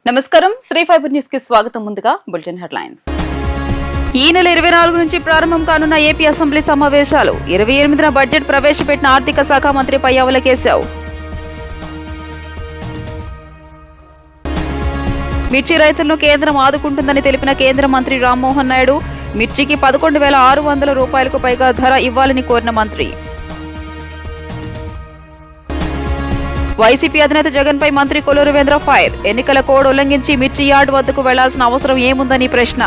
నమస్కారం Shri fibre news కి స్వాగతం. ముందుగా బులెటిన్ హెడ్లైన్స్. ఈ నెల 24 నుంచి ప్రారంభం కానున్న ఏపీ అసెంబ్లీ సమావేశాలు. 28న బడ్జెట్ ప్రవేశపెట్టిన ఆర్థిక శాఖ మంత్రి పయ్యావుల కేశవ్. మిర్చి రైతులను కేంద్రం ఆదుకుంటుందని తెలిపిన కేంద్ర మంత్రి రామ్మోహన్ నాయుడు. మిర్చికి 11,600 రూపాయలకు పైగా ధర ఇవ్వాలని కోరిన మంత్రి. వైసీపీ అధినేత జగన్ పై మంత్రి కొల్లు రవీంద్ర ఫైర్. ఎన్నికల కోడ్ ఉల్లంఘించి మిర్చి యార్డ్ వద్దకు వెళ్లాల్సిన అవసరం ఏముందని ప్రశ్న.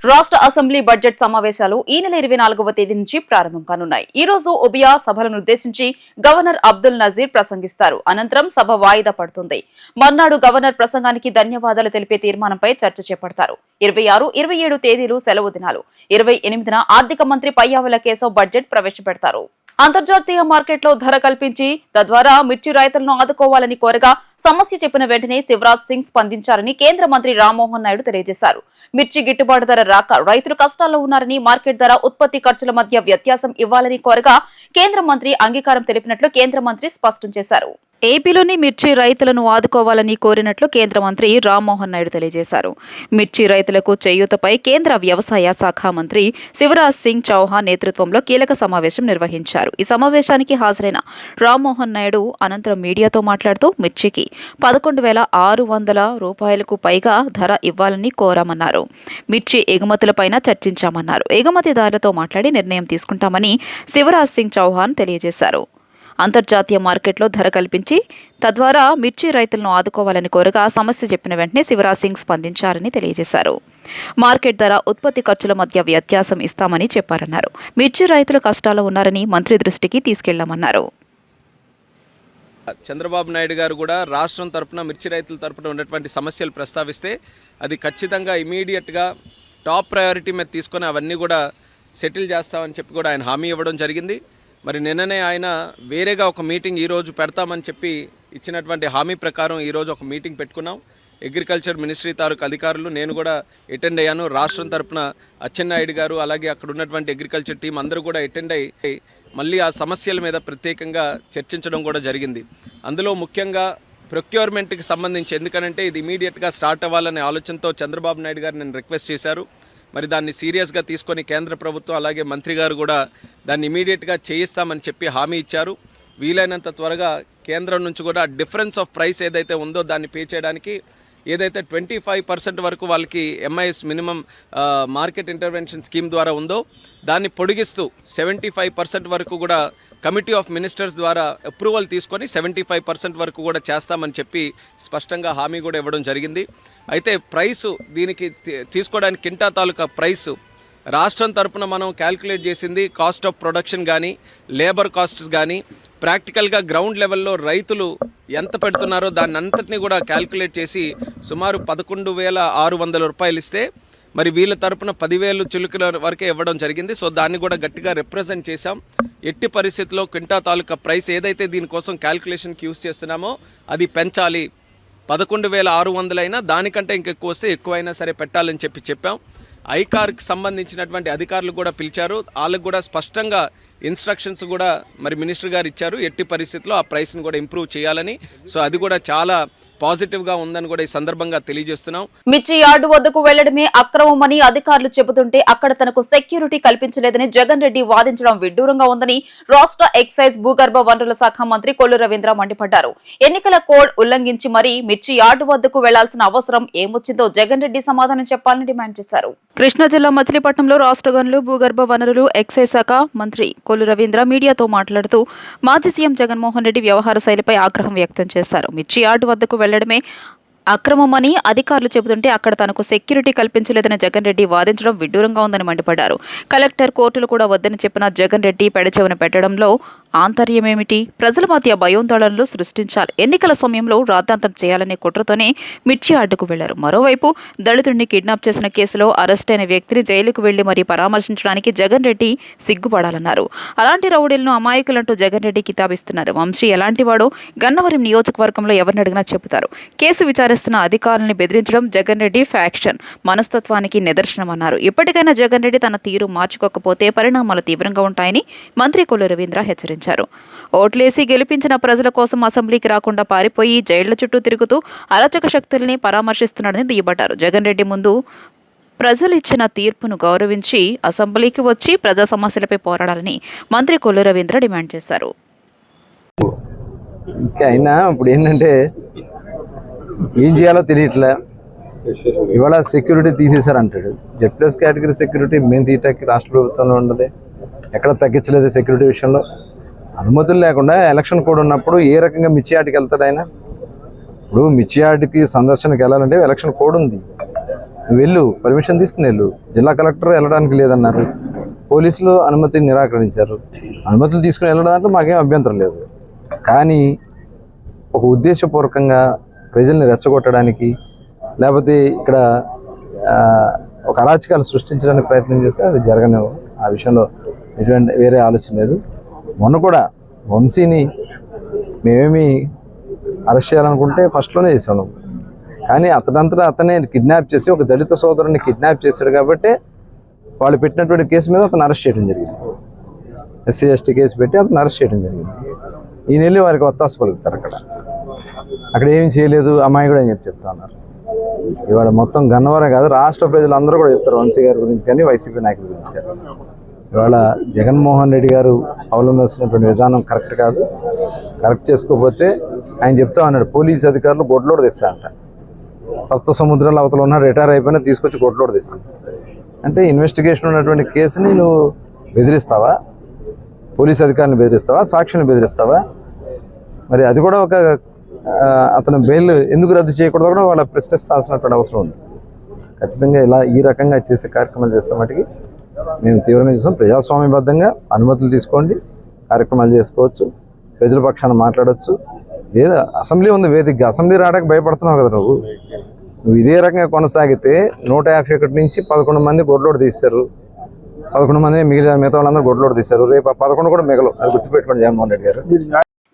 రాష్ట్ర అసెంబ్లీ బడ్జెట్ సమావేశాలు ఈ నెల 24వ తేదీ నుంచి ప్రారంభం కానున్నాయి. ఈ రోజు ఉభయ సభలను ఉద్దేశించి గవర్నర్ అబ్దుల్ నజీర్ ప్రసంగిస్తారు. అనంతరం సభ వాయిదా పడుతుంది. మర్నాడు గవర్నర్ ప్రసంగానికి ధన్యవాదాలు తెలిపే తీర్మానంపై చర్చ చేపడతారు. 26, 27 తేదీలు సెలవు దినాలు. 28న ఆర్థిక మంత్రి పయ్యావుల కేశవ్ బడ్జెట్ ప్రవేశపెడతారు. అంతర్జాతీయ మార్కెట్లో ధర కల్పించి తద్వారా మిర్చి రైతులను ఆదుకోవాలని కోరగా సమస్య చెప్పిన వెంటనే శివరాజ్ సింగ్ స్పందించారని కేంద్ర మంత్రి రామ్మోహన్ నాయుడు తెలియజేశారు. మిర్చి గిట్టుబాటు ధర రాక రైతులు కష్టాల్లో ఉన్నారని, మార్కెట్ ధర ఉత్పత్తి ఖర్చుల మధ్య వ్యత్యాసం ఇవ్వాలని కోరగా కేంద్ర మంత్రి అంగీకారం తెలిపినట్లు కేంద్ర మంత్రి స్పష్టం చేశారు. ఏపీలోని మిర్చి రైతులను ఆదుకోవాలని కోరినట్లు కేంద్ర మంత్రి రామ్మోహన్ నాయుడు తెలియజేశారు. మిర్చి రైతులకు చేయూతపై కేంద్ర వ్యవసాయ శాఖ మంత్రి శివరాజ్ సింగ్ చౌహాన్ నేతృత్వంలో కీలక సమావేశం నిర్వహించారు. ఈ సమావేశానికి హాజరైన రామ్మోహన్ నాయుడు అనంతరం మీడియాతో మాట్లాడుతూ మిర్చికి 11,600 రూపాయలకు పైగా ధర ఇవ్వాలని కోరామన్నారు. మిర్చి ఎగుమతులపైన చర్చించామన్నారు. ఎగుమతిదారులతో మాట్లాడి నిర్ణయం తీసుకుంటామని శివరాజ్ సింగ్ చౌహాన్ తెలియజేశారు. అంతర్జాతీయ మార్కెట్లో ధర కల్పించి తద్వారా మిర్చి రైతులను ఆదుకోవాలని కోరగా సమస్య చెప్పిన వెంటనే శివరాజ్ సింగ్ స్పందించారని తెలియజేశారు. మార్కెట్ ధర ఉత్పత్తి ఖర్చుల మధ్య వ్యత్యాసం ఇస్తామని చెప్పారన్నారు. మిర్చి రైతులు కష్టాల్లో ఉన్నారని మంత్రి దృష్టికి తీసుకెళ్లామన్నారు. చంద్రబాబు నాయుడు గారు కూడా రాష్ట్రం తరపున మిర్చి రైతుల తరపున ఉన్నటువంటి సమస్యలు ప్రస్తావిస్తే అది ఖచ్చితంగా ఇమీడియట్గా టాప్ ప్రయారిటీ మీద తీసుకొని అవన్నీ కూడా సెటిల్ చేస్తామని చెప్పి కూడా ఆయన హామీ ఇవ్వడం జరిగింది. మరి నిన్ననే ఆయన వేరేగా ఒక మీటింగ్ ఈరోజు పెడతామని చెప్పి ఇచ్చినటువంటి హామీ ప్రకారం ఈరోజు ఒక మీటింగ్ పెట్టుకున్నాం. అగ్రికల్చర్ మినిస్ట్రీ తాలూకు అధికారులు, నేను కూడా అటెండ్ అయ్యాను. రాష్ట్రం తరపున అచ్చెన్నాయుడు గారు అలాగే అక్కడ ఉన్నటువంటి అగ్రికల్చర్ టీం అందరూ కూడా అటెండ్ అయ్యి మళ్ళీ ఆ సమస్యల మీద ప్రత్యేకంగా చర్చించడం కూడా జరిగింది. అందులో ముఖ్యంగా ప్రొక్యూర్మెంట్కి సంబంధించి, ఎందుకనంటే ఇది ఇమీడియట్గా స్టార్ట్ అవ్వాలనే ఆలోచనతో చంద్రబాబు నాయుడు గారు నేను రిక్వెస్ట్ చేశారు. మరి దాన్ని సీరియస్గా తీసుకొని కేంద్ర ప్రభుత్వం అలాగే మంత్రి గారు కూడా దాన్ని ఇమీడియట్గా చేయిస్తామని చెప్పి హామీ ఇచ్చారు. వీలైనంత త్వరగా కేంద్రం నుంచి కూడా డిఫరెన్స్ ఆఫ్ ప్రైస్ ఏదైతే ఉందో దాన్ని పే చేయడానికి ఏదైతే 25% వరకు వాళ్ళకి MIS minimum market intervention scheme ద్వారా ఉందో దాన్ని పొడిగిస్తూ 75% వరకు కూడా కమిటీ ఆఫ్ మినిస్టర్స్ ద్వారా అప్రూవల్ తీసుకొని 75% వరకు కూడా చేస్తామని చెప్పి స్పష్టంగా హామీ కూడా ఇవ్వడం జరిగింది. అయితే ప్రైసు దీనికి తీసుకోవడానికి కింటా తాలూకా ప్రైసు రాష్ట్రం తరపున మనం క్యాల్కులేట్ చేసింది కాస్ట్ ఆఫ్ ప్రొడక్షన్ కానీ లేబర్ కాస్ట్స్ కానీ ప్రాక్టికల్గా గ్రౌండ్ లెవెల్లో రైతులు ఎంత పెడుతున్నారో దాన్ని అంతటినీ కూడా క్యాల్కులేట్ చేసి సుమారు 11,600 రూపాయలు ఇస్తే మరి వీళ్ళ తరపున 10,000 చిలుకల వరకే ఇవ్వడం జరిగింది. సో దాన్ని కూడా గట్టిగా రిప్రజెంట్ చేశాం. ఎట్టి పరిస్థితుల్లో క్వింటా తాలూకా ప్రైస్ ఏదైతే దీనికోసం క్యాల్కులేషన్కి యూజ్ చేస్తున్నామో అది పెంచాలి. 11,600 అయినా దానికంటే ఇంకెక్కువ వస్తే ఎక్కువైనా సరే పెట్టాలని చెప్పాం. ఐకార్కి సంబంధించినటువంటి అధికారులు కూడా పిలిచారు. వాళ్ళకు కూడా స్పష్టంగా ఇన్స్ట్రక్షన్స్ కూడా మరి మినిస్టర్ గారు ఇచ్చారు. ఎట్టి పరిస్థితుల్లో ఆ ప్రైస్ని కూడా ఇంప్రూవ్ చేయాలని. సో అది కూడా చాలా పాజిటివ్గా ఉందని కూడా ఈ సందర్భంగా తెలియజేస్తున్నాం. మిర్చి యార్డు వద్దకు వెళ్లడమే అక్రమమని అధికారులు చెబుతుంటే అక్కడ తనకు సెక్యూరిటీ కల్పించలేదని జగన్ రెడ్డి వాదించడం విడ్డూరంగా ఉందని రాష్ట్ర ఎక్సైజ్ భూగర్భ వనరుల శాఖ మంత్రి కొల్లు రవీంద్ర మండిపడ్డారు. ఎన్నికల కోడ్ ఉల్లంఘించి మరీ మిర్చి యార్డు వద్దకు వెళ్లాల్సిన అవసరం ఏమొచ్చిందో జగన్ రెడ్డి సమాధానం చెప్పాలని డిమాండ్ చేశారు. కృష్ణా జిల్లా మచిలీపట్నంలో రాష్ట్ర గనులు భూగర్భ వనరులు ఎక్సైజ్ శాఖ మంత్రి కొల్లు రవీంద్ర మీడియాతో మాట్లాడుతూ మాజీ సీఎం జగన్మోహన్ రెడ్డి వ్యవహార శైలిపై ఆగ్రహం వ్యక్తం చేశారు. మిర్చి యార్డు వద్దకు వెళ్లడమే అక్రమమని అధికారులు చెబుతుంటే అక్కడ తనకు సెక్యూరిటీ కల్పించలేదని జగన్ రెడ్డి వాదించడం విడ్డూరంగా ఉందని మండిపడ్డారు. కలెక్టర్, కోర్టులు కూడా వద్దని చెప్పిన జగన్ రెడ్డి పెడచెవిన పెట్టడంలో ఆంతర్యమేమిటి? ప్రజల మధ్య భయోందోళనలు సృష్టించాలి. ఎన్నికల సమయంలో రాద్ధాంతం చేయాలనే కుట్రతోనే మిర్చి యార్డుకు వెళ్లారు. మరోవైపు దళితుడిని కిడ్నాప్ చేసిన కేసులో అరెస్ట్ అయిన వ్యక్తిని జైలుకు వెళ్లి మరీ పరామర్శించడానికి జగన్ రెడ్డి సిగ్గుపడాలన్నారు. అలాంటి రౌడీలను అమాయకులంటూ జగన్ రెడ్డి కితాబిస్తున్నారు. వంశీ ఎలాంటివాడో గన్నవరం నియోజకవర్గంలో ఎవరిని అడిగినా చెబుతారు. కేసు విచారిస్తున్న అధికారులను బెదిరించడం జగన్ రెడ్డి ఫ్యాక్షన్ మనస్తత్వానికి నిదర్శనమన్నారు. ఇప్పటికైనా జగన్ రెడ్డి తన తీరు మార్చుకోకపోతే పరిణామాలు తీవ్రంగా ఉంటాయని మంత్రి కొల్లు రవీంద్ర హెచ్చరించారు. విమర్శించారు. ఓట్లేసి గెలిపించిన ప్రజల కోసం అసెంబ్లీకి రాకుండా పారిపోయి జైళ్ల చుట్టూ తిరుగుతూ అరాచక శక్తుల్ని పరామర్శిస్తున్నాడని దుయ్యబట్టారు. జగన్ రెడ్డి ముందు ప్రజలు ఇచ్చిన తీర్పును గౌరవించి అసెంబ్లీకి వచ్చి ప్రజా సమస్యలపై పోరాడాలని మంత్రి కొల్లు రవీంద్ర డిమాండ్ చేశారు. ఇంకా అయినా ఇప్పుడు ఏంటంటే ఏం చేయాలో తెలియట్లే. ఇవాళ సెక్యూరిటీ తీసేశారు అంటాడు. Z+ కేటగిరీ సెక్యూరిటీ మేము తీయటానికి రాష్ట్ర ప్రభుత్వంలో ఉండదు, ఎక్కడ తగ్గించలేదు సెక్యూరిటీ విషయంలో. అనుమతులు లేకుండా ఎలక్షన్ కోడ్ ఉన్నప్పుడు ఏ రకంగా మిర్చి యార్డ్కి వెళ్తాడు ఆయన? ఇప్పుడు మిర్చి యార్డ్కి సందర్శనకి వెళ్ళాలంటే ఎలక్షన్ కోడ్ ఉంది, నువ్వు వెళ్ళు, పర్మిషన్ తీసుకుని వెళ్ళు. జిల్లా కలెక్టర్ వెళ్ళడానికి లేదన్నారు, పోలీసులు అనుమతిని నిరాకరించారు. అనుమతులు తీసుకుని వెళ్ళడానికి మాకేం అభ్యంతరం లేదు. కానీ ఒక ఉద్దేశపూర్వకంగా ప్రజల్ని రెచ్చగొట్టడానికి లేకపోతే ఇక్కడ ఒక అరాచకాలు సృష్టించడానికి ప్రయత్నం చేస్తే అది జరగనివ్వ. ఆ విషయంలో ఎటువంటి వేరే ఆలోచన లేదు. మొన్న కూడా వంశీని మేమేమి అరెస్ట్ చేయాలనుకుంటే ఫస్ట్లోనే చేసాము, కానీ అతనంతటా అతనే కిడ్నాప్ చేసి ఒక దళిత సోదరుని కిడ్నాప్ చేశాడు కాబట్టి వాళ్ళు పెట్టినటువంటి కేసు మీద అతను అరెస్ట్ చేయడం జరిగింది. SC/ST కేసు పెట్టి అతను అరెస్ట్ చేయడం జరిగింది. ఈయన వెళ్ళి వారికి ఒత్తాసు పలుకుతారు. అక్కడ ఏమి చేయలేదు అమ్మాయి కూడా అని చెప్తా ఉన్నారు. ఇవాళ మొత్తం గన్నవరం కాదు, రాష్ట్ర ప్రజలందరూ కూడా చెప్తారు వంశీ గారి గురించి కానీ వైసీపీ నాయకుల గురించి కానీ. ఇవాళ జగన్మోహన్ రెడ్డి గారు అవలంబిస్తున్నటువంటి విధానం కరెక్ట్ కాదు. కరెక్ట్ చేసుకోకపోతే ఆయన చెప్తా ఉన్నాడు, పోలీసు అధికారులు గొడ్లోడు తెస్తారంట. సప్త సముద్రాల అవతల ఉన్న రిటైర్ అయిపోయినా తీసుకొచ్చి గొడ్లోడు తెస్తాను అంటే ఇన్వెస్టిగేషన్ ఉన్నటువంటి కేసుని నువ్వు బెదిరిస్తావా? పోలీసు అధికారులను బెదిరిస్తావా? సాక్షులను బెదిరిస్తావా? మరి అది కూడా ఒక అతను బెయిల్ ఎందుకు రద్దు చేయకూడదు కూడా వాళ్ళ ప్రశ్నిస్తాల్సినటువంటి అవసరం ఉంది. ఖచ్చితంగా ఇలా ఈ రకంగా చేసే కార్యక్రమాలు చేస్తే మటుకి మేము తీవ్రంగా చూస్తాం. ప్రజాస్వామ్యబద్ధంగా అనుమతులు తీసుకోండి, కార్యక్రమాలు చేసుకోవచ్చు, ప్రజల పక్షాన మాట్లాడవచ్చు. లేదా అసెంబ్లీ ఉంది వేదికగా, అసెంబ్లీ రావడానికి భయపడుతున్నావు కదా నువ్వు ఇదే రకంగా కొనసాగితే 151 నుంచి 11 మంది గొడ్లోడు తీశారు. 11 మంది మిగతా వాళ్ళందరూ గొడ్లోడు తీశారు. రేపు 11 కూడా మిగలవు, అది గుర్తుపెట్టుకోండి జగన్మోహన్ రెడ్డి గారు.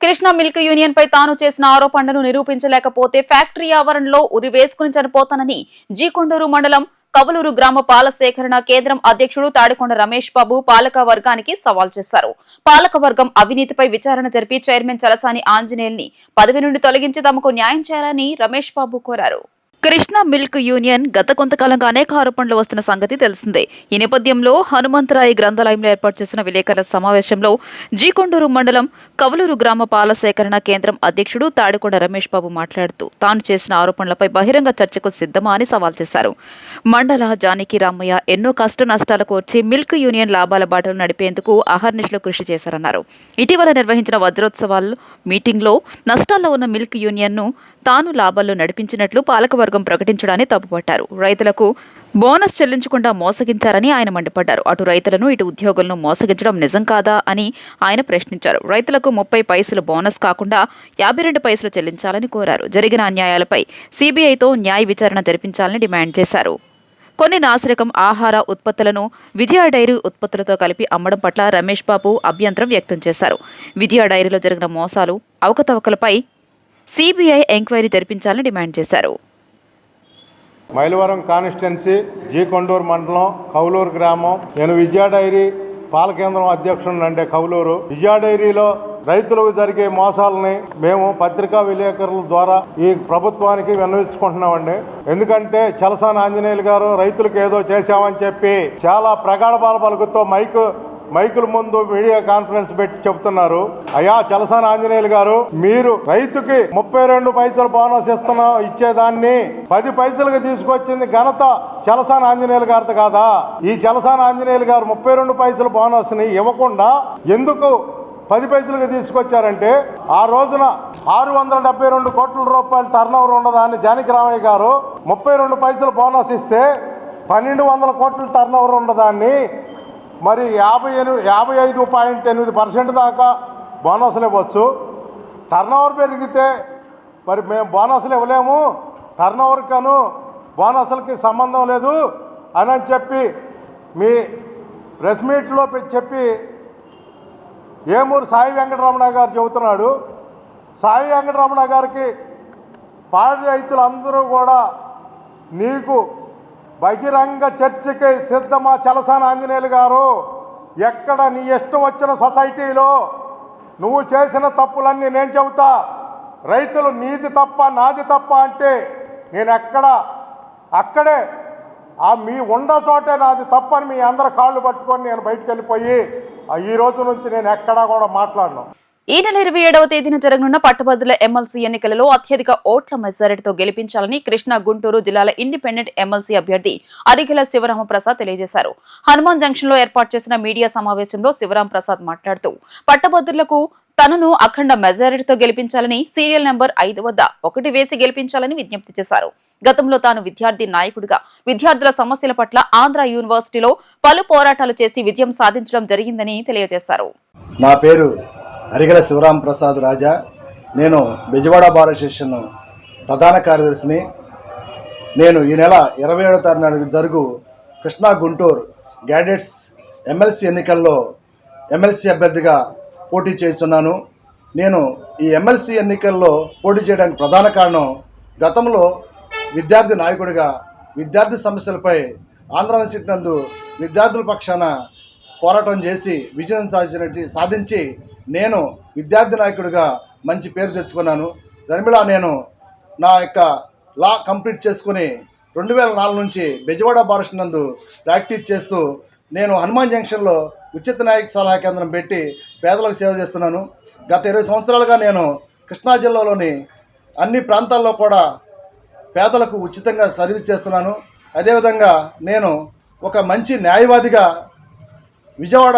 కృష్ణా మిల్క్ యూనియన్ పై తాను చేసిన ఆరోపణలను నిరూపించలేకపోతే ఫ్యాక్టరీ ఆవరణలో ఉరి వేసుకుని చనిపోతానని జీకొండూరు మండలం కవలూరు గ్రామ పాల సేకరణ కేంద్రం అధ్యక్షుడు తాడికొండ రమేష్ బాబు పాలక వర్గానికి సవాల్ చేశారు. పాలక వర్గం అవినీతిపై విచారణ జరిపి చైర్మన్ చలసాని ఆంజనేయుల్ని పదవి నుండి తొలగించి తమకు న్యాయం చేయాలని రమేష్ బాబు కోరారు. కృష్ణా మిల్క్ యూనియన్ గత కొంతకాలంగా అనేక ఆరోపణలు వస్తున్న సంగతి తెలిసిందే. ఈ నేపథ్యంలో హనుమంతరాయి గ్రంథాలయంలో ఏర్పాటు చేసిన విలేకరుల సమావేశంలో జీకొండూరు మండలం కవలూరు గ్రామ పాల సేకరణ కేంద్రం అధ్యక్షుడు తాడికొండ రమేష్ బాబు మాట్లాడుతూ తాను చేసిన ఆరోపణలపై బహిరంగ చర్చకు సిద్ధమా అని సవాల్ చేశారు. మండల జానకి రామయ్య ఎన్నో కష్ట నష్టాలకు వచ్చి మిల్క్ యూనియన్ లాభాల బాటలు నడిపేందుకు అహర్నిశలు కృషి చేశారన్నారు. ఇటీవల నిర్వహించిన వజ్రోత్సవాల మీటింగ్లో నష్టాల్లో ఉన్న మిల్క్ యూనియన్ను తాను లాభాల్లో నడిపించినట్లు పాలకవర్గం ప్రకటించడాన్ని తప్పుపట్టారు. రైతులకు బోనస్ చెల్లించకుండా మోసగించారని ఆయన మండిపడ్డారు. అటు రైతులను ఇటు ఉద్యోగులను మోసగించడం నిజం కాదా అని ఆయన ప్రశ్నించారు. రైతులకు 30 పైసలు బోనస్ కాకుండా 52 పైసలు చెల్లించాలని కోరారు. జరిగిన అన్యాయాలపై సిబిఐతో న్యాయ విచారణ జరిపించాలని డిమాండ్ చేశారు. కొన్ని నాసిరకం ఆహార ఉత్పత్తులను విజయ డైరీ ఉత్పత్తులతో కలిపి అమ్మడం పట్ల రమేష్ బాబు అభ్యంతరం వ్యక్తం చేశారు. విజయ డైరీలో జరిగిన మోసాలు, అవకతవకలపై సిబిఐ ఎంక్వైరీ జరిపించాలని డిమాండ్ చేశారు. మైలవరం కాన్స్టిట్యున్సీ జీకొండూరు మండలం కౌలూరు గ్రామం. నేను విజయ డైరీ పాల కేంద్రం అధ్యక్షుడు అంటే కౌలూరు. విజయ డైరీలో రైతులకు జరిగే మోసాలని మేము పత్రికా విలేకరుల ద్వారా ఈ ప్రభుత్వానికి విన్నవించుకుంటున్నామండి. ఎందుకంటే చలసాని ఆంజనేయులు గారు రైతులకు ఏదో చేశామని చెప్పి చాలా ప్రగాఢ పలుకుతో మైకుల ముందు మీడియా కాన్ఫరెన్స్ పెట్టి చెబుతున్నారు. అయ్యా చలసాని ఆంజనేయులు గారు, మీరు రైతుకి 32 పైసలు బోనస్ ఇచ్చేదాన్ని 10 పైసలకు తీసుకొచ్చింది ఘనత చలసాని ఆంజనేయులు గారిది కాదా? ఈ చలసాని ఆంజనేయులు గారు 32 పైసలు బోనస్ ని ఇవ్వకుండా ఎందుకు 10 పైసలకు తీసుకొచ్చారంటే, ఆ రోజున 672 కోట్ల రూపాయలు టర్నోవర్ ఉన్నదాన్ని జానకి రామయ్య గారు 32 పైసలు బోనస్ ఇస్తే 1200 కోట్ల టర్నోవర్ ఉన్నదాన్ని మరి 55.8% దాకా బోనస్లు ఇవ్వచ్చు. టర్నోవర్ పెరిగితే మరి మేము బోనస్లు ఇవ్వలేము, టర్నోవర్కను బోనస్లకి సంబంధం లేదు అని చెప్పి మీ ప్రెస్ మీట్లో చెప్పి ఏమూరు సాయి వెంకటరమణ గారు చెబుతున్నాడు. సాయి వెంకటరమణ గారికి పాడి రైతులందరూ కూడా నీకు బహిరంగ చర్చకి సిద్ధమా చలసాని ఆంజనేయులు గారు? ఎక్కడ నీ ఇష్టం వచ్చిన సొసైటీలో నువ్వు చేసిన తప్పులన్నీ నేను చెబుతా. రైతులు నీది తప్ప నాది తప్ప అంటే నేను అక్కడే మీ ఉన్న చోటే నాది తప్పని మీ అందరి కాళ్ళు పట్టుకొని నేను బయటకు వెళ్ళిపోయి ఈ రోజు నుంచి నేను ఎక్కడా కూడా మాట్లాడను. ఈ నెల 27వ తేదీన జరగనున్న పట్టభద్రుల ఎమ్మెల్సీ ఎన్నికలలో అత్యధిక ఓట్ల మెజారిటీతో గెలిపించాలని కృష్ణా గుంటూరు జిల్లాల ఇండిపెండెంట్ ఎమ్మెల్సీ అభ్యర్థి అరిగెల శివరామప్రసాద్ తెలియజేశారు. హనుమాన్ జంక్షన్ లో ఏర్పాటు చేసిన మీడియా సమావేశంలో శివరామప్రసాద్ మాట్లాడుతూ పట్టభద్రులకు తనను అఖండ మెజారిటీతో గెలిపించాలని సీరియల్ నెంబర్ 5 వద్ద 1 వేసి గెలిపించాలని విజ్ఞప్తి చేశారు. గతంలో తాను విద్యార్థి నాయకుడిగా విద్యార్థుల సమస్యల పట్ల ఆంధ్ర యూనివర్సిటీలో పలు పోరాటాలు చేసి విజయం సాధించడం జరిగిందని తెలియజేశారు. నా పేరు అరిగెల శివరామప్రసాద్ రాజా. నేను బెజవాడ బార్ అసోసియేషన్ ప్రధాన కార్యదర్శిని. నేను ఈ నెల 27వ తారీఖున జరుగు కృష్ణా గుంటూరు గ్రాడ్యుయేట్స్ ఎమ్మెల్సీ ఎన్నికల్లో ఎమ్మెల్సీ అభ్యర్థిగా పోటీ చేస్తున్నాను. నేను ఈ ఎమ్మెల్సీ ఎన్నికల్లో పోటీ చేయడానికి ప్రధాన కారణం గతంలో విద్యార్థి నాయకుడిగా విద్యార్థి సమస్యలపై ఆంధ్ర యూనివర్సిటీ నందు విద్యార్థుల పక్షాన పోరాటం చేసి విజయం సాధించి నేను విద్యార్థి నాయకుడిగా మంచి పేరు తెచ్చుకున్నాను. దరిమిళ నేను నా యొక్క లా కంప్లీట్ చేసుకుని 2004 నుంచి బెజవాడ బార్ నందు ప్రాక్టీస్ చేస్తూ నేను హనుమాన్ జంక్షన్లో ఉచిత న్యాయ సలహా కేంద్రం పెట్టి పేదలకు సేవ చేస్తున్నాను. గత 20 సంవత్సరాలుగా నేను కృష్ణా జిల్లాలోని అన్ని ప్రాంతాల్లో కూడా పేదలకు ఉచితంగా సర్వీస్ చేస్తున్నాను. అదేవిధంగా నేను ఒక మంచి న్యాయవాదిగా విజయవాడ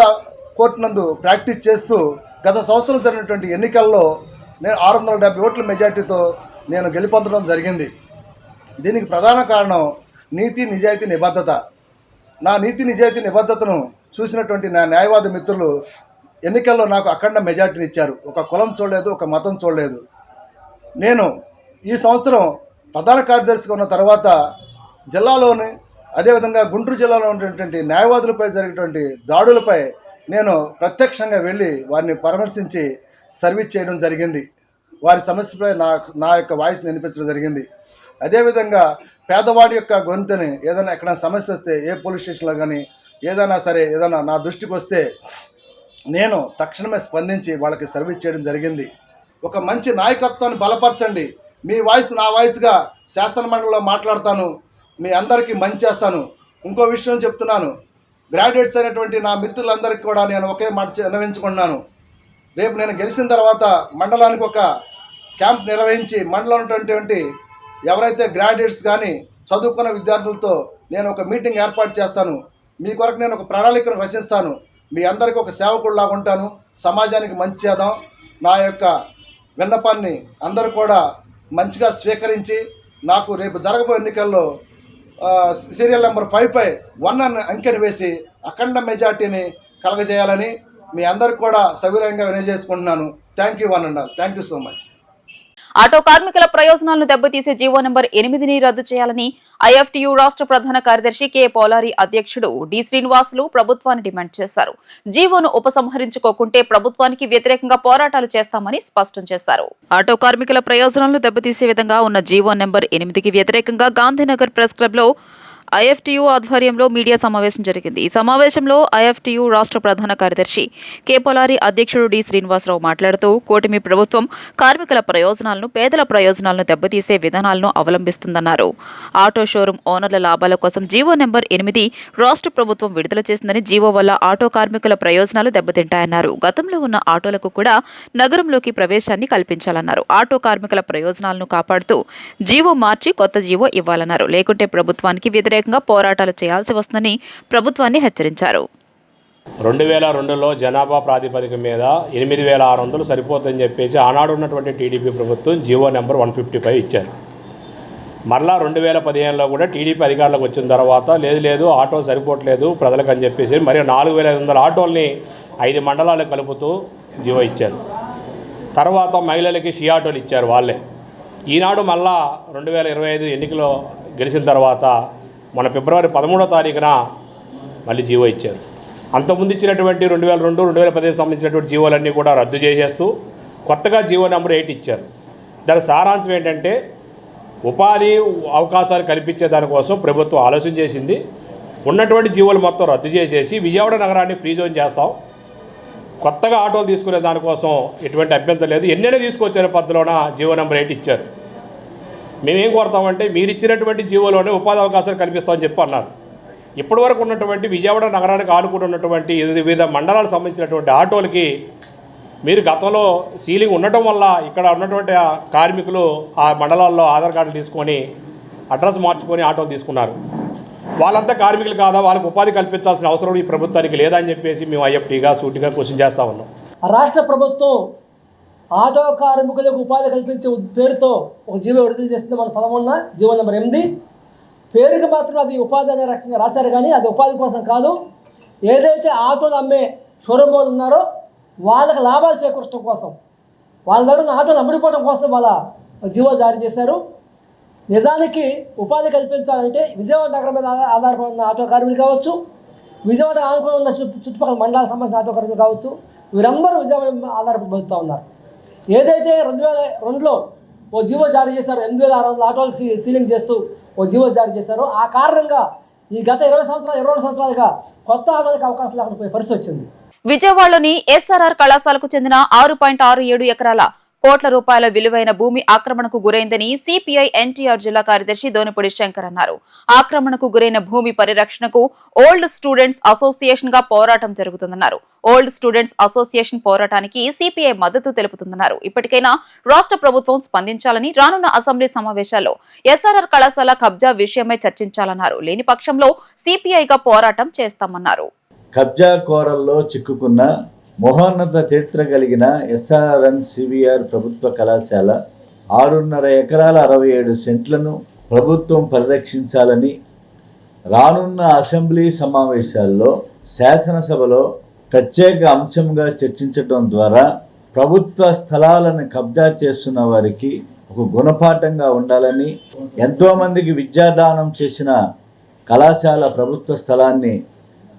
కోర్టు నందు ప్రాక్టీస్ చేస్తూ గత సంవత్సరం జరిగినటువంటి ఎన్నికల్లో నేను 670 ఓట్ల మెజార్టీతో నేను గెలుపొందడం జరిగింది. దీనికి ప్రధాన కారణం నీతి నిజాయితీ నిబద్ధత. నా నీతి నిజాయితీ నిబద్ధతను చూసినటువంటి నా న్యాయవాది మిత్రులు ఎన్నికల్లో నాకు అఖండ మెజార్టీని ఇచ్చారు. ఒక కులం చూడలేదు, ఒక మతం చూడలేదు. నేను ఈ సంవత్సరం ప్రధాన కార్యదర్శిగా ఉన్న తర్వాత జిల్లాలోని అదేవిధంగా గుంటూరు జిల్లాలో ఉన్నటువంటి న్యాయవాదులపై జరిగినటువంటి దాడులపై నేను ప్రత్యక్షంగా వెళ్ళి వారిని పరామర్శించి సర్వీస్ చేయడం జరిగింది. వారి సమస్యపై నా యొక్క వాయిస్ని వినిపించడం జరిగింది. అదేవిధంగా పేదవాడి యొక్క గొంతుని ఏదైనా ఎక్కడ సమస్య వస్తే ఏ పోలీస్ స్టేషన్లో కానీ ఏదైనా సరే ఏదైనా నా దృష్టికి వస్తే నేను తక్షణమే స్పందించి వాళ్ళకి సర్వీస్ చేయడం జరిగింది. ఒక మంచి నాయకత్వాన్ని బలపరచండి. మీ వాయిస్ నా వాయిస్గా శాసనమండలిలో మాట్లాడతాను, మీ అందరికీ మంచి చేస్తాను. ఇంకో విషయం చెప్తున్నాను, గ్రాడ్యుయేట్స్ అయినటువంటి నా మిత్రులందరికీ కూడా నేను ఒకే మాట విన్నవించుకున్నాను. రేపు నేను గెలిచిన తర్వాత మండలానికి ఒక క్యాంప్ నిర్వహించి మండలం ఉన్నటువంటి ఎవరైతే గ్రాడ్యుయేట్స్ కానీ చదువుకున్న విద్యార్థులతో నేను ఒక మీటింగ్ ఏర్పాటు చేస్తాను. మీ కొరకు నేను ఒక ప్రణాళికను రచిస్తాను. మీ అందరికీ ఒక సేవకుడిలాగా ఉంటాను. సమాజానికి మంచి చేద్దాం. నా యొక్క విన్నపాన్ని అందరూ కూడా మంచిగా స్వీకరించి నాకు రేపు జరగబోయే ఎన్నికల్లో సీరియల్ నెంబర్ 551 అనే అంకెను వేసి అఖండ మెజార్టీని కలగజేయాలని మీ అందరికి కూడా సవినయంగా వినయజేసుకుంటున్నాను. Thank you one and all. Thank you so much. Auto కార్మికుల ప్రయోజనాలను దెబ్బతీసే జీవో నెంబర్ 8ని రద్దు చేయాలని ఐఎఫ్టీయూ రాష్ట్ర ప్రధాన కార్యదర్శి కె పోలారి అధ్యక్షుడు డి శ్రీనివాసులు ప్రభుత్వాన్ని డిమాండ్ చేశారు. జీవోను ఉపసంహరించుకోకుంటే ప్రభుత్వానికి వ్యతిరేకంగా పోరాటాలు చేస్తామని స్పష్టం చేశారు. ఆటో కార్మికుల ప్రయోజనాలను దెబ్బతీసే విధంగా ఉన్న జీవో నెంబర్ 8కి వ్యతిరేకంగా గాంధీనగర్ ప్రెస్ క్లబ్ లో ఐఎఫ్టీయూ ఆధ్వర్యంలో మీడియా సమావేశం జరిగింది. ఈ సమావేశంలో ఐఎఫ్టీయూ రాష్ట్ర ప్రధాన కార్యదర్శి కె పొలారి అధ్యక్షుడు డి శ్రీనివాసరావు మాట్లాడుతూ కూటమి ప్రభుత్వం కార్మికుల ప్రయోజనాలను, పేదల ప్రయోజనాలను దెబ్బతీసే విధానాలను అవలంబిస్తుందన్నారు. ఆటో షోరూం ఓనర్ల లాభాల కోసం జీవో నెంబర్ 8 రాష్ట్ర ప్రభుత్వం విడుదల చేసిందని, జీవో వల్ల ఆటో కార్మికుల ప్రయోజనాలు దెబ్బతింటాయన్నారు. గతంలో ఉన్న ఆటోలకు కూడా నగరంలోకి ప్రవేశాన్ని కల్పించాలన్నారు. ఆటో కార్మికుల ప్రయోజనాలను కాపాడుతూ జీవో మార్చి కొత్త జీవో ఇవ్వాలన్నారు. లేకుంటే ప్రభుత్వానికి వ్యతిరేకంగా పోరాటాలు చేయాల్సి వస్తుందని ప్రభుత్వాన్ని హెచ్చరించారు. 2002లో జనాభా ప్రాతిపదిక మీద 8,600 సరిపోతుందని చెప్పేసి ఆనాడు ఉన్నటువంటి టీడీపీ ప్రభుత్వం జీవో నెంబర్ 155 ఇచ్చారు. మరలా 2015లో కూడా టీడీపీ అధికారులకు వచ్చిన తర్వాత లేదు ఆటో సరిపోవట్లేదు ప్రజలకు అని చెప్పేసి మరి 4,500 ఆటోల్ని 5 మండలాలు కలుపుతూ జీవో ఇచ్చారు. తర్వాత మహిళలకి షీ ఆటోలు ఇచ్చారు వాళ్ళే. ఈనాడు మళ్ళా 2025 ఎన్నికలో గెలిచిన తర్వాత మన ఫిబ్రవరి 13వ తారీఖున మళ్ళీ జీవో ఇచ్చారు. అంతకుముందు ఇచ్చినటువంటి 2002, 2015 సంబంధించినటువంటి జీవోలన్నీ కూడా రద్దు చేసేస్తూ కొత్తగా జీవో నెంబర్ 8 ఇచ్చారు. దాని సారాంశం ఏంటంటే ఉపాధి అవకాశాలు కల్పించే దానికోసం ప్రభుత్వం ఆలోచన చేసింది. ఉన్నటువంటి జీవోలు మొత్తం రద్దు చేసేసి విజయవాడ నగరాన్ని ఫ్రీ జోన్ చేస్తాం, కొత్తగా ఆటోలు తీసుకునే దానికోసం ఎటువంటి అభ్యంతరం లేదు. ఎన్నైనా తీసుకొచ్చే పద్ధతిలోన జీవో నెంబర్ 8 ఇచ్చారు. మేమేం కోరుతామంటే మీరు ఇచ్చినటువంటి జీవోలోనే ఉపాధి అవకాశాలు కల్పిస్తామని చెప్పి అన్నారు. ఇప్పటి వరకు ఉన్నటువంటి విజయవాడ నగరానికి ఆనుకుని ఉన్నటువంటి వివిధ మండలాలకు సంబంధించినటువంటి ఆటోలకి మీరు గతంలో సీలింగ్ ఉండటం వల్ల ఇక్కడ ఉన్నటువంటి కార్మికులు ఆ మండలాల్లో ఆధార్ కార్డులు తీసుకొని అడ్రస్ మార్చుకొని ఆటోలు తీసుకున్నారు. వాళ్ళంతా కార్మికులు కాదా, వాళ్ళకు ఉపాధి కల్పించాల్సిన అవసరం ఈ ప్రభుత్వానికి లేదా అని చెప్పేసి మేము ఐఎఫ్టీగా సూటిగా క్వశ్చన్ చేస్తూ ఉన్నాం. రాష్ట్ర ప్రభుత్వం ఆటో కార్మికులకు ఉపాధి కల్పించే పేరుతో ఒక జీవో విడుదల చేస్తుంది. మన 11 జీవో నెంబర్ 8. పేరుకి మాత్రం అది ఉపాధి అనే రకంగా రాశారు, కానీ అది ఉపాధి కోసం కాదు. ఏదైతే ఆటోలు అమ్మే షోరూమ్ వాళ్ళు ఉన్నారో వాళ్ళకి లాభాలు చేకూర్చడం కోసం, వాళ్ళ దగ్గర ఉన్న ఆటోలు అమ్ముడిపోవడం కోసం వాళ్ళ జీవో జారీ చేశారు. నిజానికి ఉపాధి కల్పించాలంటే విజయవాడ నగరం మీద ఆధారపడి ఉన్న ఆటో కార్మికులు కావచ్చు, విజయవాడ ఆనుకుని ఉన్న చుట్టుపక్కల మండలాలకు సంబంధించిన ఆటో కార్మికులు కావచ్చు, వీరందరూ విజయవాడ మీద ఆధారపడి బతుకుతూ ఉన్నారు. ఏదైతే 2002లో ఓ జీవో జారీ చేశారో, 8600 ఆటోలు సీలింగ్ చేస్తూ ఓ జీవో జారీ చేశారో, ఆ కారణంగా ఈ గత 22 సంవత్సరాలుగా కొత్త ఆటోలకు అవకాశం లేకుండా పోయే పరిస్థితి వచ్చింది. విజయవాడలోని ఎస్ఆర్ఆర్ కళాశాలకు చెందిన 6.67 ఎకరాల కోట్ల రూపాయల విలువైన భూమి ఆక్రమణకు గురైందని సిపిఐ ఎన్టీఆర్ జిల్లా కార్యదర్శి దోనిపూడి శంకర్ అన్నారు. ఆక్రమణకు గురైన భూమి పరిరక్షణకు ఓల్డ్ స్టూడెంట్స్ అసోసియేషన్ గా పోరాటం జరుగుతుందన్నారు. ఓల్డ్ స్టూడెంట్స్ అసోసియేషన్ పోరాటానికి సిపిఐ మద్దతు తెలుపుతుందన్నారు. ఇప్పటికైనా రాష్ట్ర ప్రభుత్వం స్పందించాలని, రానున్న అసెంబ్లీ సమావేశాల్లో ఎస్ఆర్ఆర్ కళాశాల కబ్జా విషయమై చర్చించాలన్నారు. లేని పక్షంలో సిపిఐగా పోరాటం చేస్తామన్నారు. కబ్జా కోరల్లో చిక్కుకున్న మహోన్నత చరిత్ర కలిగిన ఎస్ఆర్ఎన్ సివిఆర్ ప్రభుత్వ కళాశాల 6.5 ఎకరాల 67 సెంట్లను ప్రభుత్వం పరిరక్షించాలని రానున్న అసెంబ్లీ సమావేశాల్లో శాసనసభలో ప్రత్యేక అంశంగా చర్చించడం ద్వారా ప్రభుత్వ స్థలాలను కబ్జా చేస్తున్న వారికి ఒక గుణపాఠంగా ఉండాలని, ఎంతోమందికి విద్యాదానం చేసిన కళాశాల ప్రభుత్వ స్థలాన్ని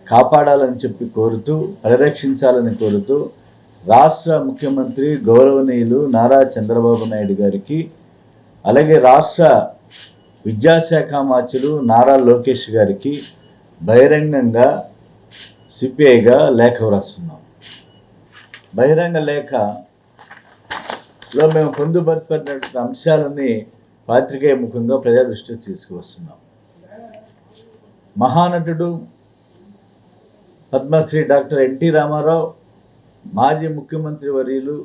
కాపాడాలని చెప్పి కోరుతూ, పరిరక్షించాలని కోరుతూ రాష్ట్ర ముఖ్యమంత్రి గౌరవనీయులు నారా చంద్రబాబు నాయుడు గారికి, అలాగే రాష్ట్ర విద్యాశాఖ మంత్రులు నారా లోకేష్ గారికి బహిరంగంగా సిపిఐగా లేఖ వ్రాస్తున్నాం. బహిరంగ లేఖలో మేము పొందుపరిచినటువంటి అంశాలని పాత్రికేయ ముఖంగా ప్రజా దృష్టికి తీసుకువస్తున్నాం. మహానటుడు పద్మశ్రీ డాక్టర్ ఎన్టీ రామారావు, మాజీ ముఖ్యమంత్రి వర్యులు,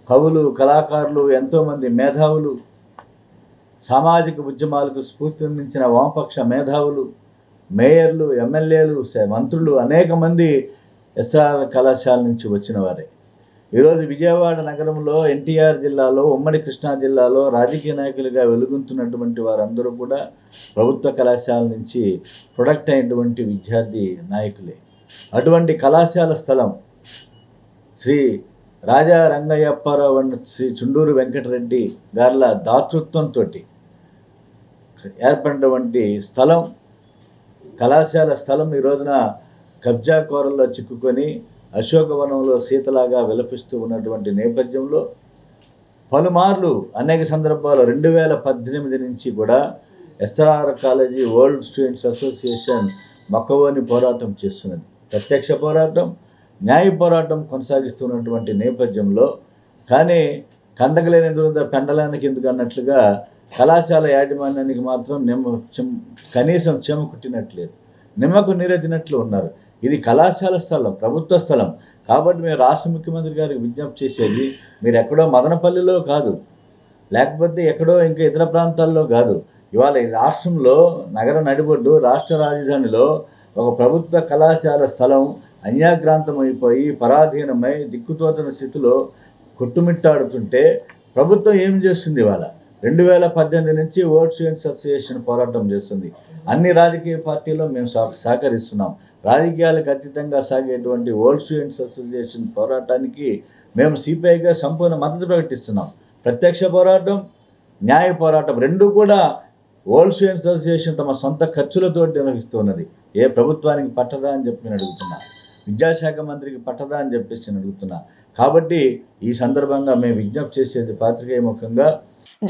కవులు, కళాకారులు, ఎంతోమంది మేధావులు, సామాజిక ఉద్యమాలకు స్ఫూర్తినిచ్చిన వామపక్ష మేధావులు, మేయర్లు, ఎమ్మెల్యేలు, మంత్రులు అనేక మంది ఎస్ఆర్ కళాశాల నుంచి వచ్చిన వారే. ఈరోజు విజయవాడ నగరంలో, ఎన్టీఆర్ జిల్లాలో, ఉమ్మడి కృష్ణా జిల్లాలో రాజకీయ నాయకులుగా వెలుగొంతున్నటువంటి వారందరూ కూడా ప్రభుత్వ కళాశాల నుంచి ప్రొడక్ట్ అయినటువంటి విద్యార్థి నాయకులే. అటువంటి కళాశాల స్థలం శ్రీ రాజా రంగయ్యప్పారావు అన్న శ్రీ చుండూరు వెంకటరెడ్డి గార్ల దాతృత్వంతో ఏర్పడినటువంటి స్థలం, కళాశాల స్థలం ఈ రోజున కబ్జా కోరల్లో చిక్కుకొని అశోకవనంలో సీతలాగా విలపిస్తూ ఉన్నటువంటి నేపథ్యంలో పలుమార్లు అనేక సందర్భాల్లో 2018 నుంచి కూడా SRR college old students association మొక్కవోని పోరాటం చేస్తున్నది. ప్రత్యక్ష పోరాటం, న్యాయ పోరాటం కొనసాగిస్తున్నటువంటి నేపథ్యంలో, కానీ కందకలేని దురద పెండలానికి ఎందుకు అన్నట్లుగా కళాశాల యాజమాన్యానికి మాత్రం కనీసం చెమ కుట్టినట్లేదు, నిమ్మకు నీరెత్తినట్లు ఉన్నారు. ఇది కళాశాల స్థలం, ప్రభుత్వ స్థలం. కాబట్టి మేము రాష్ట్ర ముఖ్యమంత్రి గారికి విజ్ఞప్తి చేసేది, మీరు ఎక్కడో మదనపల్లిలో కాదు, లేకపోతే ఎక్కడో ఇంకా ఇతర ప్రాంతాల్లో కాదు, ఇవాళ ఈ రాష్ట్రంలో నగర నడిబొడ్డు రాష్ట్ర రాజధానిలో ఒక ప్రభుత్వ కళాశాల స్థలం అన్యాక్రాంతం అయిపోయి పరాధీనమై దిక్కుతోచని స్థితిలో కొట్టుమిట్టాడుతుంటే ప్రభుత్వం ఏం చేస్తుంది? ఇవాళ 2018 నుంచి ఓల్డ్ స్టూడెంట్స్ అసోసియేషన్ పోరాటం చేస్తుంది. అన్ని రాజకీయ పార్టీల్లో మేము సహకరిస్తున్నాం. రాజకీయాలకు అతీతంగా సాగేటువంటి ఓల్డ్ స్టూడెంట్స్ అసోసియేషన్ పోరాటానికి మేము సిపిఐగా సంపూర్ణ మద్దతు ప్రకటిస్తున్నాం. ప్రత్యక్ష పోరాటం, న్యాయ పోరాటం రెండూ కూడా ఓల్డ్ స్టూడెంట్స్ అసోసియేషన్ తమ సొంత ఖర్చులతో నిర్వహిస్తున్నది. ఏ ప్రభుత్వానికి పట్టదా అని చెప్పి నేను అడుగుతున్నా, విద్యాశాఖ మంత్రికి పట్టదా అని చెప్పేసి నేను అడుగుతున్నా. కాబట్టి ఈ సందర్భంగా మేము విజ్ఞప్తి చేసేది పాత్రికేయ ముఖంగా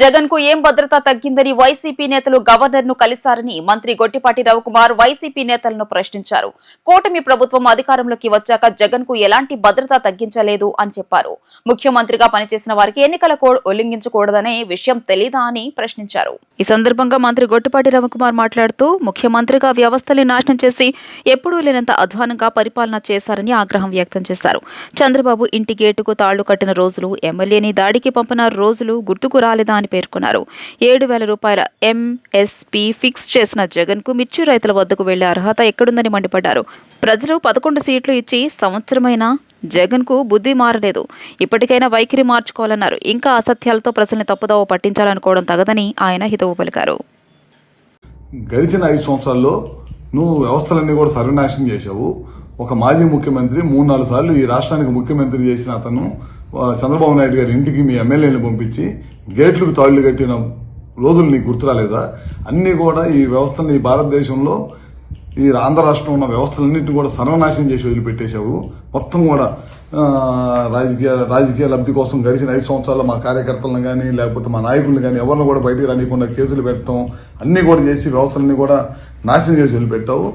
జగన్ కు ఏం భద్రత తగ్గిందని వైసీపీ నేతలు గవర్నర్ ను కలిశారని మంత్రి గొట్టిపాటి రవికుమార్ వైసీపీ నేతలను ప్రశ్నించారు. కూటమి ప్రభుత్వం అధికారంలోకి వచ్చాక జగన్ కు ఎలాంటి భద్రత తగ్గించలేదు అని చెప్పారు. ముఖ్యమంత్రిగా పనిచేసిన వారికి ఎన్నికల కోడ్ ఉల్లంఘించకూడదనే విషయం తెలీదా అని ప్రశ్నించారు. ఈ సందర్భంగా మంత్రి గొట్టిపాటి రవికుమార్ మాట్లాడుతూ ముఖ్యమంత్రిగా వ్యవస్థల్ని నాశనం చేసి ఎప్పుడూ లేనంత అధ్వానంగా పరిపాలన చేశారని ఆగ్రహం వ్యక్తం చేశారు. చంద్రబాబు ఇంటి గేటుకు తాళ్లు కట్టిన రోజులు, ఎమ్మెల్యేని దాడికి పంపిన రోజులు గుర్తుకు రాలేదా అని పేర్కొన్నారు. 7,000 రూపాయల ఎంఎస్పీ ఫిక్స్ చేసిన జగన్ కు మిర్చి రైతుల వద్దకు వెళ్లే అర్హత ఎక్కడుందని మండిపడ్డారు. ప్రజలు 11 సీట్లు ఇచ్చి సంవత్సరమైన జగన్ కు బుద్ధి మారలేదు. ఇప్పటికైనా వైఖరి మార్చుకోవాలన్నారు. ఇంకా అసత్యాలతో ప్రజల్ని తప్పుదోవ పట్టించాలనుకోవడం తగదని ఆయన హితవు పలికారు. గడిచిన 5 సంవత్సరాల్లో నువ్వు వ్యవస్థలన్నీ కూడా సర్వనాశనం చేశావు. ఒక మాజీ ముఖ్యమంత్రి 3-4 సార్లు ఈ రాష్ట్రానికి ముఖ్యమంత్రి చేసిన అతను చంద్రబాబు నాయుడు గారి ఇంటికి మీ ఎమ్మెల్యేలను పంపించి గేట్లకు తాళ్లు కట్టిన రోజులు నీకు గుర్తురాలేదా? అన్నీ కూడా ఈ వ్యవస్థని భారతదేశంలో ఈ ఆంధ్ర రాష్ట్రంలో ఉన్న వ్యవస్థలన్నింటినీ కూడా సర్వనాశనం చేసి వదిలిపెట్టేశావు. మొత్తం కూడా రాజకీయ లబ్ధి కోసం గడిచిన 5 సంవత్సరాల్లో మా కార్యకర్తలను కానీ లేకపోతే మా నాయకులను కానీ ఎవరిని కూడా బయటికి రానికుండా కేసులు పెట్టడం అన్నీ కూడా చేసి వ్యవస్థలన్నీ కూడా నాశనం చేసి వదిలిపెట్టావు.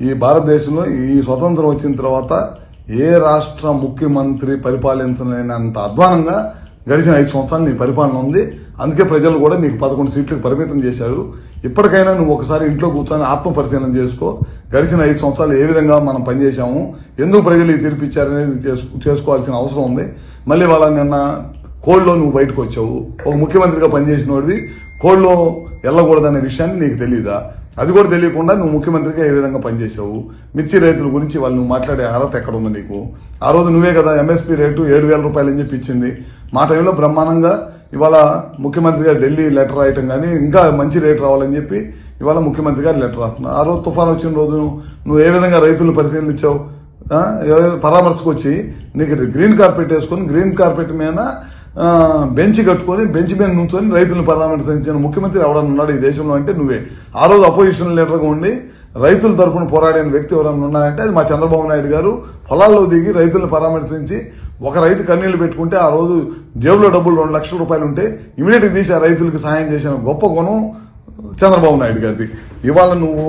ఈ భారతదేశంలో ఈ స్వతంత్రం వచ్చిన తర్వాత ఏ రాష్ట్ర ముఖ్యమంత్రి పరిపాలించలేనంత అధ్వానంగా గడిచిన 5 సంవత్సరాలు నీ పరిపాలన ఉంది. అందుకే ప్రజలు కూడా నీకు 11 సీట్లకు పరిమితం చేశారు. ఇప్పటికైనా నువ్వు ఒకసారి ఇంట్లో కూర్చొని ఆత్మ పరిశీలన చేసుకో. గడిచిన 5 సంవత్సరాలు ఏ విధంగా మనం పనిచేశాము, ఎందుకు ప్రజలు ఈ తీర్పిచ్చారనేది చేసుకోవాల్సిన అవసరం ఉంది. మళ్ళీ వాళ్ళ నిన్న కోడ్లో నువ్వు బయటకు వచ్చావు. ఒక ముఖ్యమంత్రిగా పనిచేసిన వాడివి కోడ్లో వెళ్ళకూడదనే విషయాన్ని నీకు తెలియదా? అది కూడా తెలియకుండా నువ్వు ముఖ్యమంత్రిగా ఏ విధంగా పనిచేసావు? మిర్చి రైతుల గురించి వాళ్ళు నువ్వు మాట్లాడే అర్హత ఎక్కడ ఉంది నీకు? ఆ రోజు నువ్వే కదా ఎంఎస్పీ రేటు 7,000 రూపాయలు అని చెప్పి ఇచ్చింది. మా టైంలో బ్రహ్మాండంగా ఇవాళ ముఖ్యమంత్రిగా ఢిల్లీ లెటర్ రాయటం కానీ ఇంకా మంచి రేటు రావాలని చెప్పి ఇవాళ ముఖ్యమంత్రి గారు లెటర్ రాస్తున్నారు. ఆ రోజు తుఫాన్ వచ్చిన రోజు నువ్వు ఏ విధంగా రైతులను పరిశీలించావు? పరామర్శకు వచ్చి నీకు గ్రీన్ కార్పెట్ వేసుకొని గ్రీన్ కార్పెట్ మీద బెంచ్ కట్టుకొని బెంచ్ మీద నుంచొని రైతులను పరామర్శించిన ముఖ్యమంత్రి ఎవరన్నా ఉన్నాడు ఈ దేశంలో అంటే నువ్వే. ఆ రోజు అపోజిషన్ లీడర్గా ఉండి రైతుల తరఫున పోరాడిన వ్యక్తి ఎవరన్నా ఉన్నాయంటే అది మా చంద్రబాబు నాయుడు గారు. పొలాల్లో దిగి రైతులను పరామర్శించి ఒక రైతు కన్నీళ్లు పెట్టుకుంటే ఆ రోజు జేబులో డబ్బులు 2 లక్షల రూపాయలు ఉంటే ఇమీడియట్గా తీసి ఆ రైతులకు సహాయం చేసిన గొప్ప గుణం చంద్రబాబు నాయుడు గారిది. ఇవాళ నువ్వు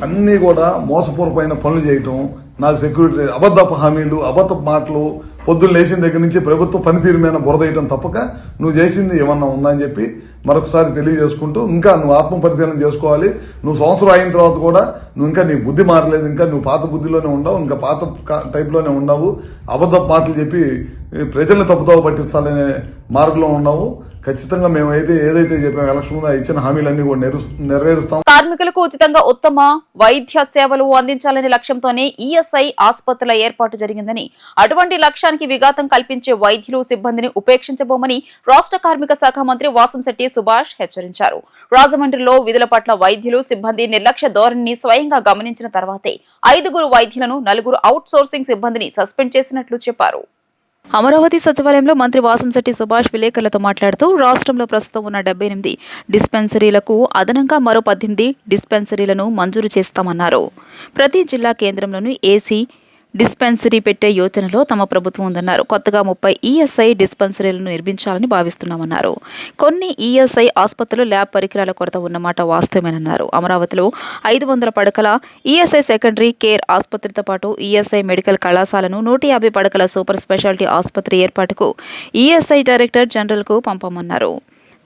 అన్నీ కూడా మోసపూర్వమైన పనులు చేయటం, నాకు సెక్యూరిటీ అబద్ధపు హామీలు, అబద్ధపు మాటలు, పొద్దున్న లేచిన దగ్గర నుంచి ప్రభుత్వ పనితీరు మీద బురదేయటం తప్పక నువ్వు చేసింది ఏమన్నా ఉందా అని చెప్పి మరొకసారి తెలియజేసుకుంటూ ఇంకా నువ్వు ఆత్మ పరిశీలన చేసుకోవాలి. నువ్వు సంవత్సరం అయిన తర్వాత కూడా నువ్వు ఇంకా నీ బుద్ధి మారలేదు. ఇంకా నువ్వు పాత బుద్ధిలోనే ఉండవు, ఇంకా పాత టైప్లోనే ఉండవు. అబద్ధపు మాటలు చెప్పి ప్రజల్ని తప్పుదోవ పట్టించాలనే మార్గంలో ఉండవు. ఖచ్చితంగా మేము ఏదైతే చెప్పాము ఎలక్షన్ ముందు ఇచ్చిన హామీలన్నీ కూడా నెరవేరుస్తాం. కార్మికులకు ఉచితంగా ఉత్తమ వైద్య సేవలు అందించాలనే లక్ష్యంతోనే ఈఎస్ఐ ఆసుపత్రుల ఏర్పాటు జరిగిందని, అటువంటి లక్ష్యానికి విఘాతం కల్పించే వైద్యులు సిబ్బందిని ఉపేక్షించబోమని రాష్ట్ర కార్మిక శాఖ మంత్రి వాసంశెట్టి సుభాష్ హెచ్చరించారు. రాజమండ్రిలో విధుల పట్ల వైద్యులు సిబ్బంది నిర్లక్ష్య ధోరణిని స్వయంగా గమనించిన తర్వాతే 5 వైద్యులను 4 అవుట్ సోర్సింగ్ సిబ్బందిని సస్పెండ్ చేసినట్లు చెప్పారు. అమరావతి సచివాలయంలో మంత్రి వాసంశెట్టి సుభాష్ విలేకరులతో మాట్లాడుతూ రాష్ట్రంలో ప్రస్తుతం ఉన్న 78 డిస్పెన్సరీలకు అదనంగా మరో 18 డిస్పెన్సరీలను మంజూరు చేస్తామన్నారు. ప్రతి జిల్లా కేంద్రంలోనూ ఏసీ డిస్పెన్సరీ పెట్టే యోచనలో తమ ప్రభుత్వం ఉందన్నారు. కొత్తగా 30 ఈఎస్ఐ డిస్పెన్సరీలను నిర్మించాలని భావిస్తున్నామన్నారు. కొన్ని ఈఎస్ఐ ఆసుపత్రులు ల్యాబ్ పరికరాల కొరత ఉన్నమాట వాస్తవమేనన్నారు. అమరావతిలో 500 పడకల ఈఎస్ఐ సెకండరీ కేర్ ఆసుపత్రితో పాటు ఈఎస్ఐ మెడికల్ కళాశాలను 150 పడకల సూపర్ స్పెషాలిటీ ఆసుపత్రి ఏర్పాటుకు ఈఎస్ఐ డైరెక్టర్ జనరల్కు పంపామన్నారు.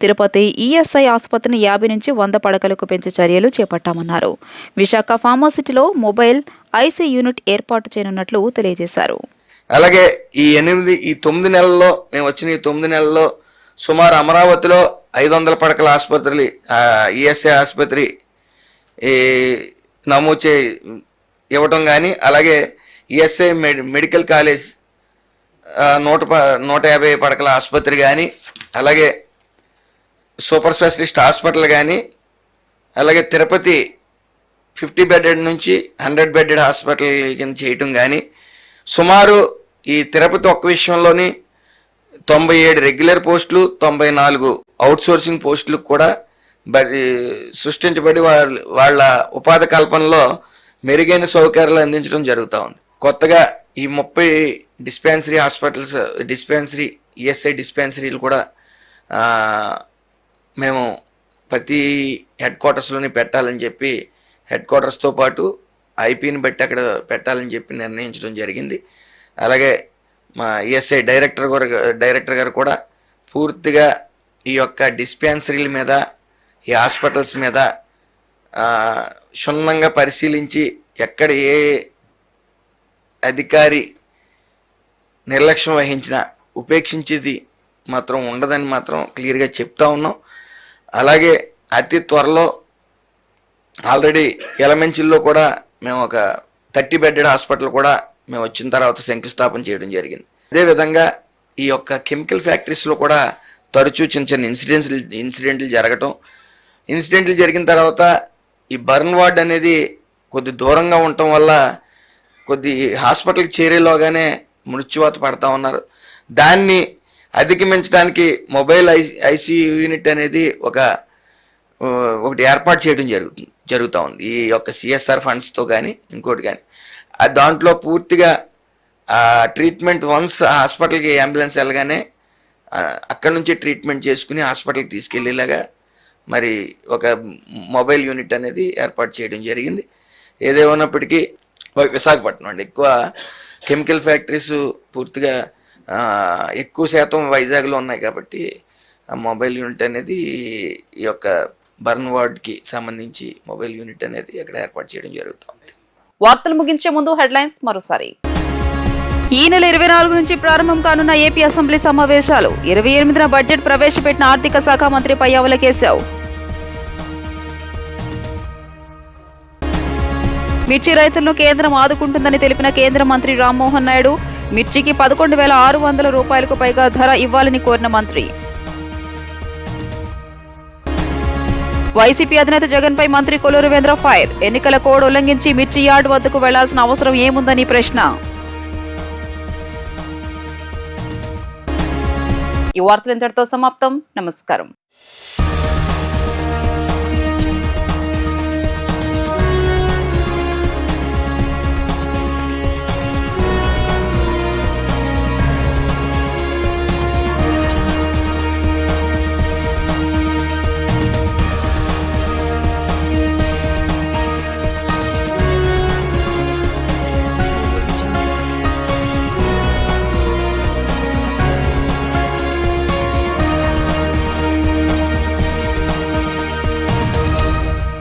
తిరుపతి ఈఎస్ఐ ఆసుపత్రిని 50 నుంచి 100 పడకలకు పెంచే చర్యలు చేపట్టామన్నారు. విశాఖ ఫార్మాసిటీలో మొబైల్ ఐసీ యూనిట్ ఏర్పాటు చేయనున్నట్లు తెలియజేశారు. అలాగే ఈ 9 నెలల్లో మేము వచ్చిన ఈ 9 నెలల్లో సుమారు అమరావతిలో 500 పడకల ఆసుపత్రి ఈఎస్ఐ ఆసుపత్రి నమోదు ఇవ్వటం కానీ, అలాగే ఈఎస్ఐ మెడికల్ కాలేజ్ 150 పడకల ఆసుపత్రి కానీ, అలాగే సూపర్ స్పెషలిస్ట్ హాస్పిటల్ కానీ, అలాగే తిరుపతి 50 బెడెడ్ నుంచి 100 బెడెడ్ హాస్పిటల్ కింద చేయటం కానీ, సుమారు ఈ తిరుపతి ఒక్క విషయంలోని 97 రెగ్యులర్ పోస్టులు, 94 అవుట్సోర్సింగ్ పోస్టులు కూడా సృష్టించబడి వాళ్ళ ఉపాధి కల్పనలో మెరుగైన సౌకర్యాలు అందించడం జరుగుతూ ఉంది. కొత్తగా ఈ 30 డిస్పెన్సరీ హాస్పిటల్స్ ఈఎస్ఐ డిస్పెన్సరీలు కూడా మేము ప్రతి హెడ్ క్వార్టర్స్లోని పెట్టాలని చెప్పి హెడ్ క్వార్టర్స్తో పాటు ఐపీని బట్టి అక్కడ పెట్టాలని చెప్పి నిర్ణయించడం జరిగింది. అలాగే మా ఈఎస్ఐ డైరెక్టర్ గారు కూడా పూర్తిగా ఈ యొక్క డిస్పెన్సరీల మీద, ఈ హాస్పిటల్స్ మీద క్షుణ్ణంగా పరిశీలించి ఎక్కడ ఏ అధికారి నిర్లక్ష్యం వహించినా ఉపేక్షించేది మాత్రం ఉండదని మాత్రం క్లియర్గా చెప్తా ఉన్నాం. అలాగే అతి త్వరలో ఆల్రెడీ ఎలమెంచిల్లో కూడా మేము ఒక 30 బెడ్డెడ్ హాస్పిటల్ కూడా మేము వచ్చిన తర్వాత శంకుస్థాపన చేయడం జరిగింది. అదేవిధంగా ఈ యొక్క కెమికల్ ఫ్యాక్టరీస్లో కూడా తరచూ చిన్న ఇన్సిడెంట్లు జరిగిన తర్వాత ఈ బర్న్ వార్డ్ అనేది కొద్ది దూరంగా ఉండటం వల్ల కొద్ది హాస్పిటల్కి చేరేలోగానే మృత్యువాత పడతా ఉన్నారు. దాన్ని అధిగమించడానికి మొబైల్ ఐసీయూ యూనిట్ అనేది ఒకటి ఏర్పాటు చేయడం జరుగుతూ ఉంది. ఈ యొక్క సిఎస్ఆర్ ఫండ్స్తో కానీ ఇంకోటి కానీ దాంట్లో పూర్తిగా ట్రీట్మెంట్ వన్స్ హాస్పిటల్కి అంబులెన్స్ వెళ్ళగానే అక్కడ నుంచి ట్రీట్మెంట్ చేసుకుని హాస్పిటల్కి తీసుకెళ్ళేలాగా మరి ఒక మొబైల్ యూనిట్ అనేది ఏర్పాటు చేయడం జరిగింది. ఏదేమన్నప్పటికీ విశాఖపట్నం అండి ఎక్కువ కెమికల్ ఫ్యాక్టరీస్ పూర్తిగా ఎక్కువ శాతం వైజాగ్లో ఉన్నాయి కాబట్టి ఆ మొబైల్ యూనిట్ అనేది ఈ యొక్క బర్న్ వార్డ్కి సంబంధించి మొబైల్ యూనిట్ అనేది అక్కడ ఏర్పాటు చేయడం జరుగుతుంది. వార్తలు ముగించే ముందు హెడ్లైన్స్ మరోసారి. ఈ నెల 24 నుంచి ప్రారంభం కానున్న ఏపీ అసెంబ్లీ సమావేశాలు. 28న బడ్జెట్ ప్రవేశపెట్టిన ఆర్థిక శాఖ మంత్రి పయ్యావుల కేశవ్. మిర్చి రైతులను కేంద్రం ఆదుకుంటుందని తెలిపిన కేంద్ర మంత్రి రామ్మోహన్ నాయుడు. మిర్చికి 11,600 రూపాయలకు పైగా ధర ఇవ్వాలని కోరిన మంత్రి. వైసీపీ అధినేత జగన్ పై మంత్రి కొల్లు రవీంద్ర ఫైర్. ఎన్నికల కోడ్ ఉల్లంఘించి మిర్చి యార్డ్ వద్దకు వెళ్లాల్సిన అవసరం ఏముందని ప్రశ్న. ఈ వార్తలు ఇంతటితో సమాప్తం. నమస్కారం.